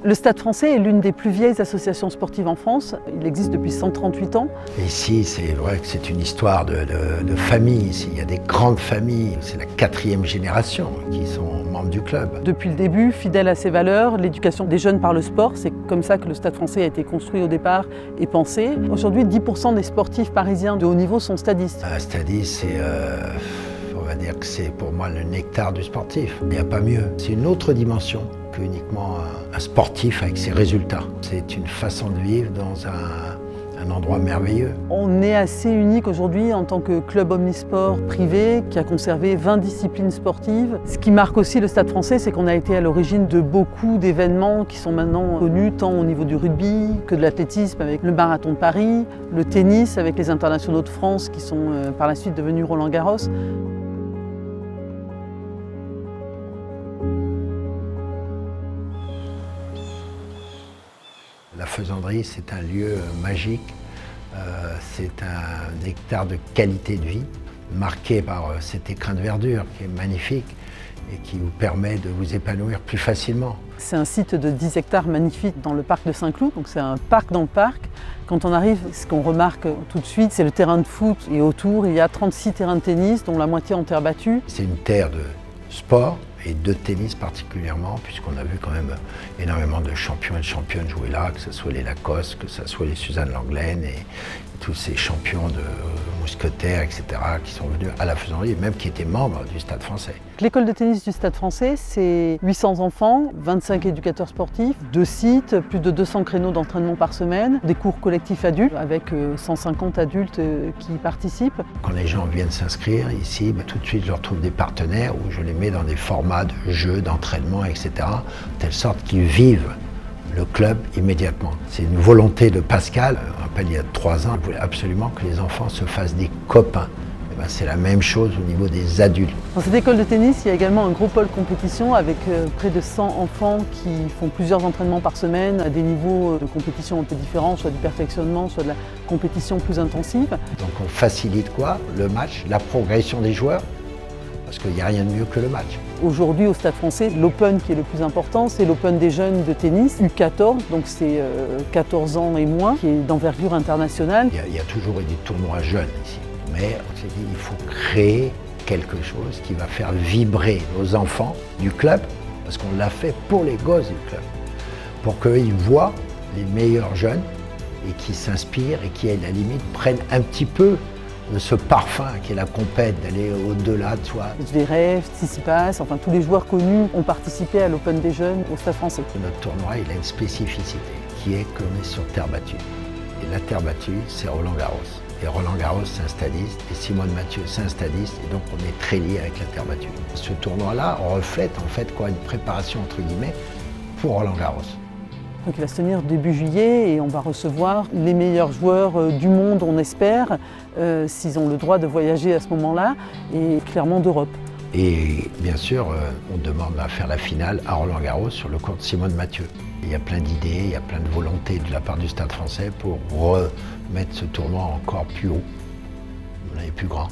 Le Stade français est l'une des plus vieilles associations sportives en France. Il existe depuis 138 ans. Ici, c'est vrai que c'est une histoire de famille. Ici, il y a des grandes familles. C'est la 4e génération qui sont membres du club. Depuis le début, fidèle à ses valeurs, l'éducation des jeunes par le sport, c'est comme ça que le Stade français a été construit au départ et pensé. Aujourd'hui, 10% des sportifs parisiens de haut niveau sont stadistes. Un stadiste, on va dire que c'est pour moi le nectar du sportif. Il n'y a pas mieux. C'est une autre dimension que uniquement un sportif avec ses résultats. C'est une façon de vivre dans un endroit merveilleux. On est assez unique aujourd'hui en tant que club omnisport privé qui a conservé 20 disciplines sportives. Ce qui marque aussi le Stade français, c'est qu'on a été à l'origine de beaucoup d'événements qui sont maintenant connus, tant au niveau du rugby que de l'athlétisme avec le marathon de Paris, le tennis avec les internationaux de France qui sont par la suite devenus Roland-Garros. La Faisanderie, c'est un lieu magique, c'est un nectar de qualité de vie, marqué par cet écrin de verdure qui est magnifique et qui vous permet de vous épanouir plus facilement. C'est un site de 10 hectares magnifique dans le parc de Saint-Cloud, donc c'est un parc dans le parc. Quand on arrive, ce qu'on remarque tout de suite, c'est le terrain de foot et autour, il y a 36 terrains de tennis, dont la moitié en terre battue. C'est une terre de sport et de tennis particulièrement, puisqu'on a vu quand même énormément de champions et de championnes jouer là, que ce soit les Lacoste, que ce soit les Suzanne Langlaine et tous ces champions de mousquetaires, etc., qui sont venus à la Faisanderie et même qui étaient membres du Stade français. L'école de tennis du Stade français, c'est 800 enfants, 25 éducateurs sportifs, 2 sites, plus de 200 créneaux d'entraînement par semaine, des cours collectifs adultes avec 150 adultes qui y participent. Quand les gens viennent s'inscrire ici, tout de suite je leur trouve des partenaires où je les mets dans des formats de jeux, d'entraînement, etc., de telle sorte qu'ils vivent le club immédiatement. C'est une volonté de Pascal, je me rappelle il y a 3 ans, il voulait absolument que les enfants se fassent des copains. C'est la même chose au niveau des adultes. Dans cette école de tennis, il y a également un gros pôle compétition avec près de 100 enfants qui font plusieurs entraînements par semaine à des niveaux de compétition un peu différents, soit du perfectionnement, soit de la compétition plus intensive. Donc on facilite quoi? Le match, la progression des joueurs, parce qu'il n'y a rien de mieux que le match. Aujourd'hui au Stade français, l'Open qui est le plus important, c'est l'Open des jeunes de tennis, U14, donc c'est 14 ans et moins, qui est d'envergure internationale. Il y a toujours eu des tournois jeunes ici, mais on s'est dit il faut créer quelque chose qui va faire vibrer nos enfants du club, parce qu'on l'a fait pour les gosses du club, pour qu'ils voient les meilleurs jeunes et qui s'inspirent et qui, à la limite, prennent un petit peu de ce parfum qui est la compète, d'aller au-delà de soi. Zverev, Tsitsipas, enfin tous les joueurs connus ont participé à l'Open des jeunes au Stade français. Notre tournoi, il a une spécificité qui est qu'on est sur terre battue. Et la terre battue, c'est Roland-Garros. Et Roland-Garros, c'est un stadiste, et Simone Mathieu, c'est un stadiste, et donc on est très lié avec la terre battue. Ce tournoi-là reflète en fait quoi, une préparation entre guillemets pour Roland-Garros. Donc il va se tenir début juillet et on va recevoir les meilleurs joueurs du monde, on espère, s'ils ont le droit de voyager à ce moment-là, et clairement d'Europe. Et bien sûr, on demande à faire la finale à Roland-Garros sur le court de Simone Mathieu. Il y a plein d'idées, il y a plein de volontés de la part du Stade français pour remettre ce tournoi encore plus haut, plus grand.